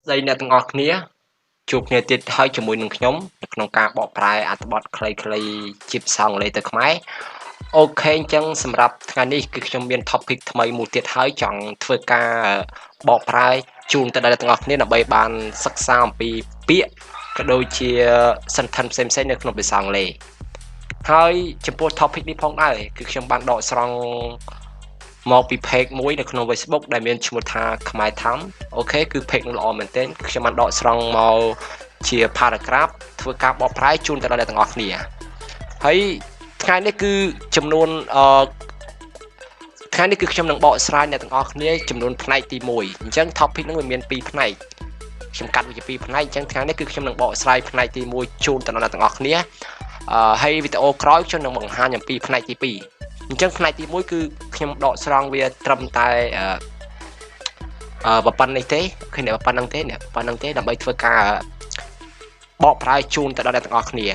Đây là từng ngọt nia chụp nia tiết hơi cho mùi nâng nhóm nông ca bỏ prai at bọt clay chip song lấy từ máy ok chân sầm rập ngày ní cứ trong biên topic thay một tiết hơi chọn thưa ca bỏ prai chun từ đây là từng ngọt nia là bay bàn sắc sao bị bịa cái đôi chia sân thân xem được nông bị song lề hơi chụp bộ topic đi phong đây cứ trong bàn đọ song một bị page mũiในក្នុង Facebook ដែលមានឈ្មោះថាខ្មែរធំអូខេគឺ page នោះល្អមែនទែនខ្ញុំបានដកស្រង់មកជា paragraph ធ្វើការបកប្រែជូនទៅដល់អ្នកទាំងអស់គ្នាហើយថ្ងៃនេះគឺចំនួនថ្ងៃនេះគឺខ្ញុំនឹងបកស្រាយអ្នកទាំងអស់គ្នាចំនួនផ្នែកទី1អញ្ចឹង topic ហ្នឹងវាមាន2ផ្នែកខ្ញុំកាត់វាជា2ផ្នែកអញ្ចឹងថ្ងៃនេះគឺខ្ញុំនឹងបកស្រាយផ្នែកទី1ជូនទៅដល់អ្នកទាំងអស់គ្នាហើយវីដេអូក្រោយខ្ញុំនឹងបង្ហាញអំពីផ្នែកទី2អញ្ចឹងផ្នែកទី1គឺខ្ញុំដកស្រង់វាត្រឹមតែប៉ុណ្្នេះទេឃើញតែប៉ុណ្្នឹងទេដើម្បីធ្វើការបកប្រែជូនទៅដល់អ្នកទាំងអស់គ្នា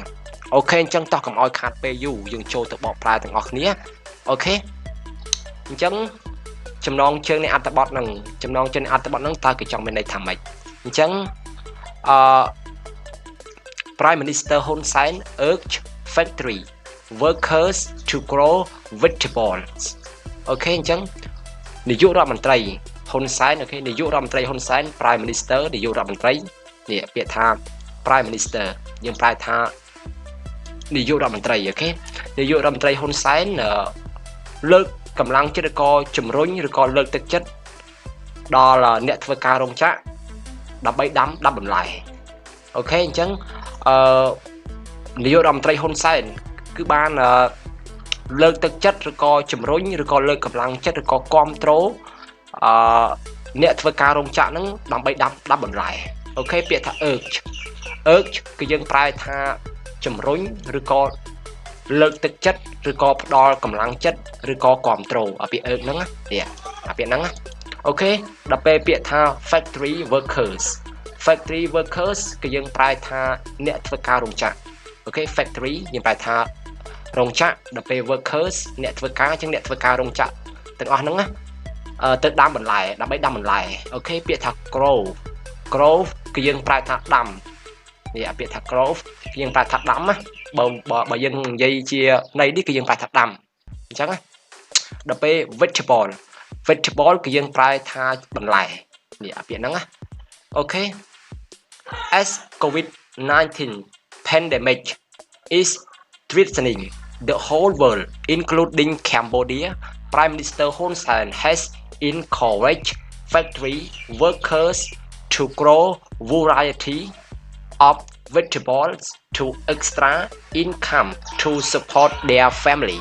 អូខេអញ្ចឹងតោះកុំឲ្យខាតពេលយូរយើងចូលទៅបកប្រែទាំងអស់គ្នាអូខេអញ្ចឹងចំណងជើងនៃអត្ថបទហ្នឹងតើគេចង់មានន័យថាម៉េចអញ្ចឹងPrime Minister Hun Sen urged factory workers to grow vegetables អូខេអញ្ចឹងនាយករដ្ឋមន្ត្រីហ៊ុនសែនអូខេនាយករដ្ឋមន្ត្រីហ៊ុនសែន Prime Minister នាយករដ្ឋមន្ត្រីនេះពាក្យថា Prime Minister យើងប្រែថានាយករដ្ឋមន្ត្រីអូខេនាយករដ្ឋមន្ត្រីហ៊ុនសែនលើកកម្លាំងចិត្តឬក៏ជំរុញឬក៏លើកទឹកចិត្តដល់អ្នកធ្វើការរោងចក្រដើម្បីដាំបន្លែអូខេអញ្ចឹងនាយករដ្ឋមន្ត្រីហ៊ុនសែនគឺបានលើកទឹកចិត្តឬក៏ជំរុញឬក៏លើកកម្លាំងចិត្តឬក៏គាំទ្រអ្នកធ្វើការរោងចក្រហ្នឹងដើម្បីដាំបន្លែអូខេពាក្យថា urge គឺយើងប្រែថាជំរុញឬក៏លើកទឹកចិត្តឬក៏ផ្ដល់កម្លាំងចិត្តឬក៏គាំទ្រអាពាក្យ urge ហ្នឹងនេះអាពាក្យហ្នឹងអូខេដល់ពេលពាក្យថា factory workers គឺយើងប្រែថាអ្នកធ្វើការរោងចក្រអូខេ factory យើងប្រែថារោងចក្រដល់ពេល workers អ្នកធ្វើការចឹងអ្នកធ្វើការរោងចក្រទាំងអស់ហ្នឹងទៅដាំបន្លែដើម្បីដាំបន្លែអូខេពាក្យថា grow គឺយើងប្រែថាដាំនេះពាក្យថា grow គឺយើងប្រែថាដាំណាបើយើងនិយាយជាន័យនេះគឺយើងប្រែថាដាំអញ្ចឹងណាដល់ពេល vegetable គឺយើងប្រែថាបន្លែនេះពាក្យហ្នឹងណាអូខេ as COVID-19 pandemic is threatening the whole world, including Cambodia, Prime Minister Hun Sen has encouraged factory workers to grow variety of vegetables to extra income to support their family.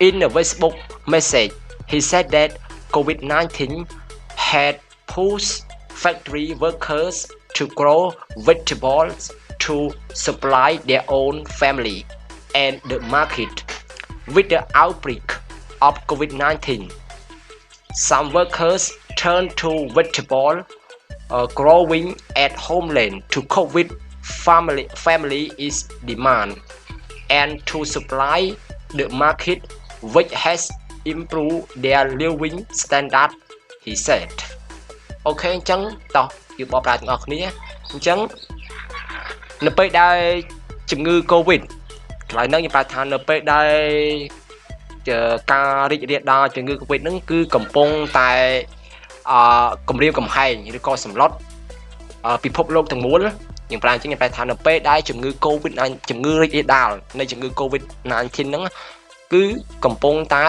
In a Facebook message, he said that COVID-19 had pushed factory workers to grow vegetables to supply their own family and the market. With the outbreak of COVID-19, some workers turned to vegetable growing at homeland to cope with family is demand and to supply the market, which has improved their living standard, he said. Okay អញ្ចឹងតោះយើងបកប្រែទាំងអស់គ្នាអញ្ចឹងនៅពេលដែលជំងឺ COVID កន្លែងហ្នឹងយើងប្រែថានៅពេលដែលការរីករាលដាលជំងឺ COVID ហ្នឹងគឺកំពុងតែគម្រាមកំហែងឬក៏សម្លុតពិភពលោកទាំងមូលយើងប្រែអញ្ចឹងយើងប្រែថានៅពេលដែលជំងឺ COVID ជំងឺរីករាលដាលនៃជំងឺ COVID-19 ហ្នឹងគឺកំពុងតែ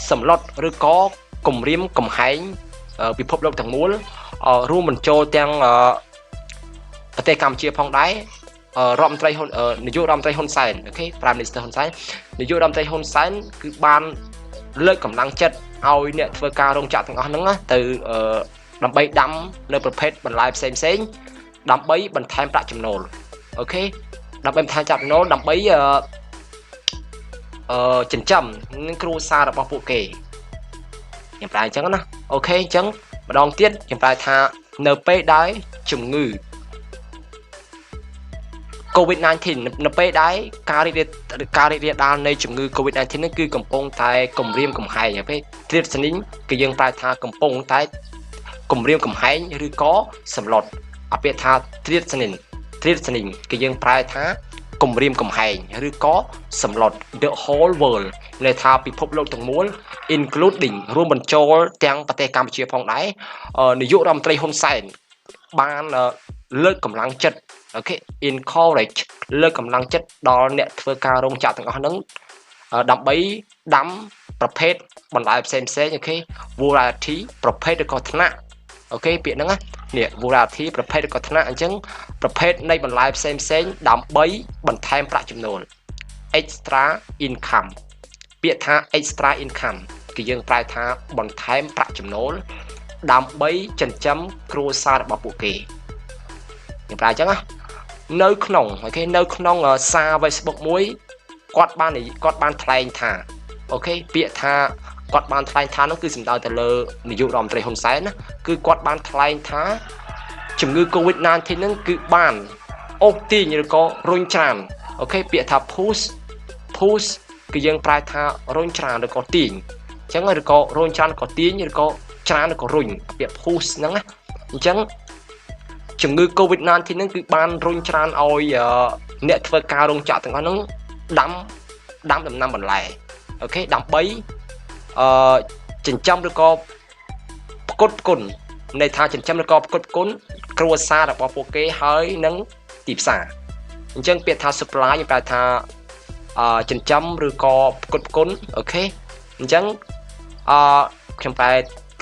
សម្លុតឬក៏គម្រាមកំហែងពិភពលោកទាំងមូលរួមបញ្ចូលទាំងប្រទេសកម្ពុជាផងដែររដ្ឋមន្ត្រីនាយករដ្ឋមន្ត្រីហ៊ុនសែនអូខេ Prime Minister ហ៊ុនសែននាយករដ្ឋមន្ត្រីហ៊ុនសែនគឺបានលើកកម្លាំងចិត្តឲ្យអ្នកធ្វើការរោងចក្រទាំងអស់ហ្នឹងទៅដើម្បីដាំនៅប្រភេទបន្លែផ្សេងដើម្បីបន្ថែមប្រាក់ចំណូលអូខេដើម្បីបន្ថែមប្រាក់ចំណូលដើម្បីចិញ្ចឹមនឹងគ្រួសាររបស់ពួកគេខ្ញុំប្រែអញ្ចឹងណាអូខេអញ្ចឹងម្ដងទៀតខ្ញុំប្រែថានៅពេលដែលជំងឺCOVID-19 នៅពេលដែលការរីករាលដាលនៃជំងឺ COVID-19 នេះគឺកំពុងតែគំរាមកំហែងហើយពេល threatening គឺយើងប្រែថាកំពុងតែ គម្រាមកំហែងឬក៏សម្លុតអាពាក្យថា threatening គេយើងប្រែថាគម្រាមកំហែងឬក៏សម្លុត the whole world ន័យថាពិភពលោកទាំងមូល including រួមបញ្ចូលទាំងប្រទេសកម្ពុជាផងដែរនាយករដ្ឋមន្ត្រីហ៊ុនសែនបានលើកកម្លាំងចិត្តអូខេ encourage លើកកម្លាំងចិត្តដល់អ្នកធ្វើការរោងចក្រទាំងអស់ហ្នឹងដើម្បីដាំប្រភេទបន្លែផ្សេងអូខេ variety ប្រភេទឬក៏ថ្នាក់អូខេពាក្យហ្នឹងនេះ variety ប្រភេទឬក៏ថ្នាក់អញ្ចឹងប្រភេទនៃបន្លែផ្សេងដើម្បីបន្ថែមប្រាក់ចំណូល extra income ពាក្យថា extra income គឺយើងប្រែថាបន្ថែមប្រាក់ចំណូលដើម្បីចិញ្ចឹមគ្រួសាររបស់ពួកគេយើងប្រែអញ្ចឹងនៅក្នុងអូខេនៅក្នុងសារ Facebook មួយគាត់បានថ្លែងថាអូខេពាក្យថាគាត់បានថ្លែងថានោះគឺសំដៅទៅលើនាយករដ្ឋមន្ត្រីហ៊ុនសែនណាគឺគាត់បានថ្លែងថាជំងឺ COVID-19 ហ្នឹងគឺបានអូសទាញឬក៏រុញច្រានអូខេពាក្យថា push គឺយើងប្រែថារុញច្រានឬក៏ទាញអញ្ចឹងឬក៏រុញច្រានក៏ទាញឬក៏ច្រានឬក៏រុញពាក្យ push ហ្នឹងណាអញ្ចឹងជំងឺ COVID-19 ហ្នឹងគឺបានរុញច្រានឲ្យអ្នកធ្វើការរោងចក្រទាំងអស់ហ្នឹងដាំដំណាំបន្លែអូខេដើម្បីចិញ្ចឹមឬក៏ផ្គត់ផ្គុនន័យថាចិញ្ចឹមឬក៏ផ្គត់ផ្គុនគ្រួសាររបស់ពួកគេហើយនឹងទីផ្សារអញ្ចឹងពាក្យថា supply យើងប្រែថាចិញ្ចឹមឬក៏ផ្គត់ផ្គុនអូខេអញ្ចឹងខ្ញុំប្រែ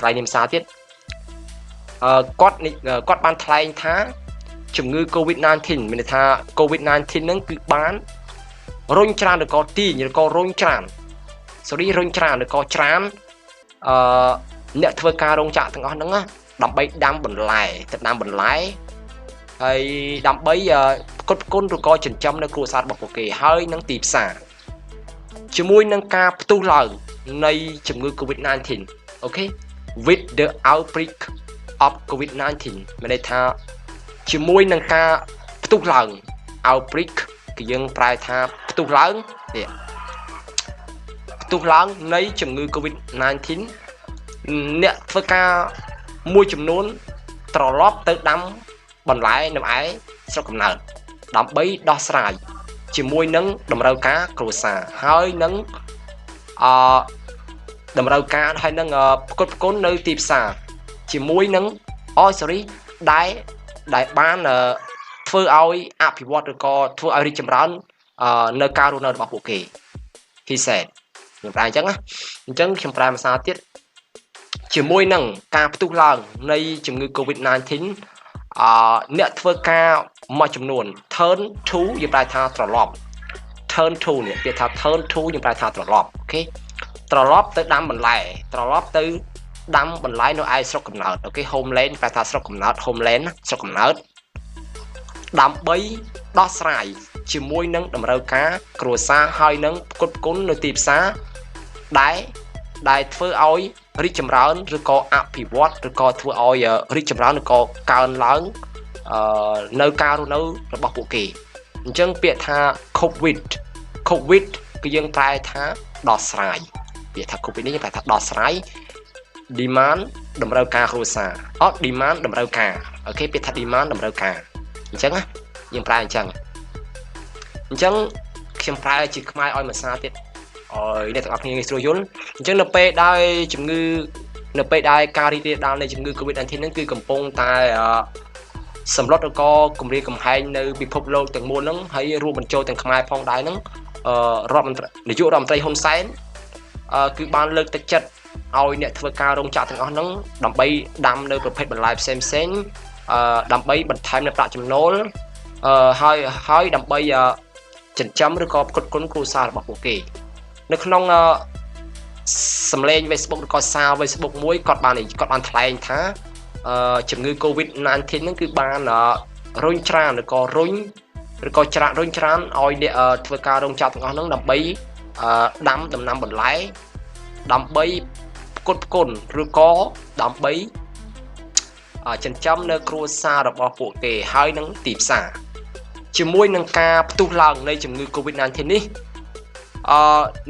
ថ្លៃនិមសាទៀតគាត់បានថ្លែងថាជំងឺ COVID-19 មានន័យថា COVID-19 ហ្នឹងគឺបានរុញច្រានឬក៏ទាញឬក៏រុញច្រានរុញច្រានឬក៏ច្រានអ្នកធ្វើការរោងចក្រទាំងអស់ហ្នឹងដើម្បីដាំបន្លែទៅដាំបន្លែហើយដើម្បីផ្គត់ផ្គុនឬក៏ចិញ្ចឹមនៅគ្រួសាររបស់ពួកគេហើយនឹងទីផ្សារជាមួយនឹងការផ្ទុះឡើងនៃជំងឺ COVID-19 អូខេ with the outbreak of COVID-19 មានន័យថាជាមួយនឹងការផ្ទុះឡើង outbreak គឺយើងប្រែថាផ្ទុះឡើងនេះផ្ទុះឡើងនៃជំងឺ COVID-19 អ្នកធ្វើការមួយចំនួនត្រឡប់ទៅដាំបន្លែនៅឯស្រុកកំណើតដើម្បីដោះស្រាយជាមួយនឹងតម្រូវការគ្រួសារហើយនឹងតម្រូវការហើយនឹងផ្គត់ផ្គុននៅទីផ្សារជាមួយនឹងដែលបានធ្វើឲ្យអភិវឌ្ឍឬក៏ធ្វើឲ្យរីកចម្រើននៅការរស់នៅរបស់ពួកគេពិសេសខ្ញុំប្រែអញ្ចឹងខ្ញុំប្រែភាសាទៀតជាមួយនឹងការផ្ទុះឡើងនៃជំងឺ COVID-19 អ្នកធ្វើការមួយចំនួន turn to យើងប្រែថាត្រឡប់ turn to នេះពាក្យថា turn to យើងប្រែថាត្រឡប់អូខេត្រឡប់ទៅដាំបន្លែត្រឡប់ទៅដាំបន្លែនៅឯស្រុកកំណើតអូខេ homeland ប្រែថាស្រុកកំណើត homeland ស្រុកកំណើតដើម្បីដោះស្រាយជាមួយនឹងតម្រូវការគ្រួសារហើយនឹងផ្គត់ផ្គុននៅទីផ្សារដែលធ្វើឲ្យរីកចម្រើនឬក៏អភិវឌ្ឍឬក៏ធ្វើឲ្យរីកចម្រើនឬក៏កើនឡើងនៅការរស់នៅរបស់ពួកគេអញ្ចឹងពាក្យថា COVID គឺយើងប្រែថាដោះស្រាយពាក្យថា COVID នេះយើងប្រែថាដោះស្រាយ demand តម្រូវការគ្រួសារdemand តម្រូវការអូខេពាក្យថា demand តម្រូវការអញ្ចឹងយើងប្រែអញ្ចឹងខ្ញុំប្រែជាខ្មែរឲ្យមួយសារទៀតឲ្យអ្នកទាំងអស់គ្នាងាយស្រួលយល់អញ្ចឹងនៅពេលដែលការរីករាលដាលនៃជំងឺ COVID-19 ហ្នឹងគឺកំពុងតែសម្លុតឬក៏គម្រាមកំហែងនៅពិភពលោកទាំងមូលហ្នឹងហើយរួមបញ្ចូលទាំងខ្មែរផងដែរហ្នឹងនាយករដ្ឋមន្ត្រីហ៊ុនសែនគឺបានលើកទឹកចិត្តឲ្យអ្នកធ្វើការរោងចក្រទាំងអស់ហ្នឹងដើម្បីដាំនៅប្រភេទបន្លែផ្សេងដើម្បីបន្ថែមនៅប្រាក់ចំណូលហើយដើម្បីចិញ្ចឹមឬក៏ផ្គត់ផ្គុនគ្រួសាររបស់ពួកគេនៅក្នុងសម្លេង Facebook ឬក៏សារ Facebook មួយគាត់បានថ្លែងថាជំងឺ COVID-19 ហ្នឹងគឺបានរុញច្រានឬក៏រុញច្រានឲ្យអ្នកធ្វើការរោងចក្រទាំងអស់ហ្នឹងដើម្បីដាំដំណាំបន្លែដើម្បីផ្គត់ផ្គុនឬក៏ដើម្បីចិញ្ចឹមនៅគ្រួសាររបស់ពួកគេហើយនឹងទីផ្សារជាមួយនឹងការផ្ទុះឡើងនៃជំងឺ COVID-19 នេះ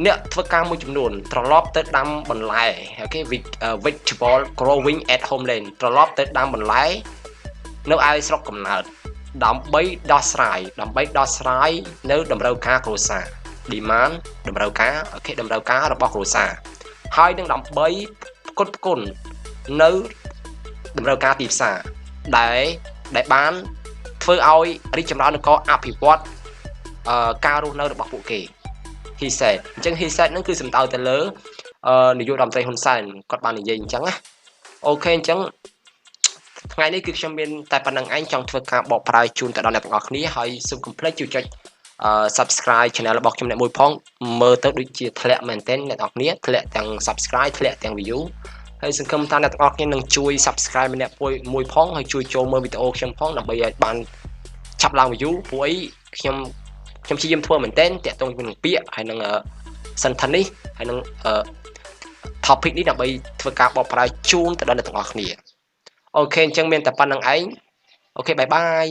អ្នកធ្វើការមួយចំនួនត្រឡប់ទៅដាំបន្លែអូខេ vegetable growing at homeland ត្រឡប់ទៅដាំបន្លែនៅឯស្រុកកំណើតដើម្បីដោះស្រាយនៅតម្រូវការគ្រួសារ demand តម្រូវការអូខេតម្រូវការរបស់គ្រួសារហើយនឹងដើម្បីផ្គត់ផ្គុននៅតម្រូវការទីផ្សារដែលបានធ្វើឲ្យរីកចម្រើននិងក៏អភិវឌ្ឍការរស់នៅរបស់ពួកគេ he said អញ្ចឹង he said ហ្នឹងគឺសំដៅទៅលើនាយករដ្ឋមន្ត្រីហ៊ុនសែនគាត់បាននិយាយអញ្ចឹងណាអូខេអញ្ចឹងថ្ងៃនេះគឺខ្ញុំមានតែប៉ុណ្្នឹងឯងចង់ធ្វើការបកប្រែជូនទៅដល់អ្នកទាំងអស់គ្នាហើយសូមកុំភ្លេចជួយចុច subscribe channel របស់ខ្ញុំអ្នកមួយផងមើលទៅដូចជាធ្លាក់មែនទែនអ្នកទាំងអស់គ្នាធ្លាក់ទាំង subscribe ធ្លាក់ទាំង view ហើយសង្ឃឹមថាអ្នកទាំងអស់គ្នានឹងជួយ subscribe ម្នាក់មួយផងហើយជួយចូលមើលវីដេអូខ្ញុំផងដើម្បីឲ្យបានឆាប់ឡើង view ព្រោះអីខ្ញុំព្យាយាមធ្វើមែនទែនតាក់ទងជាមួយនឹងពាក្យហើយនឹងsentence នេះហើយនឹងtopic នេះដើម្បីធ្វើការបកប្រែជូនទៅដល់អ្នកទាំងអស់គ្នាអូខេអញ្ចឹងមានតែប៉ុណ្្នឹងឯងអូខេបាយបាយ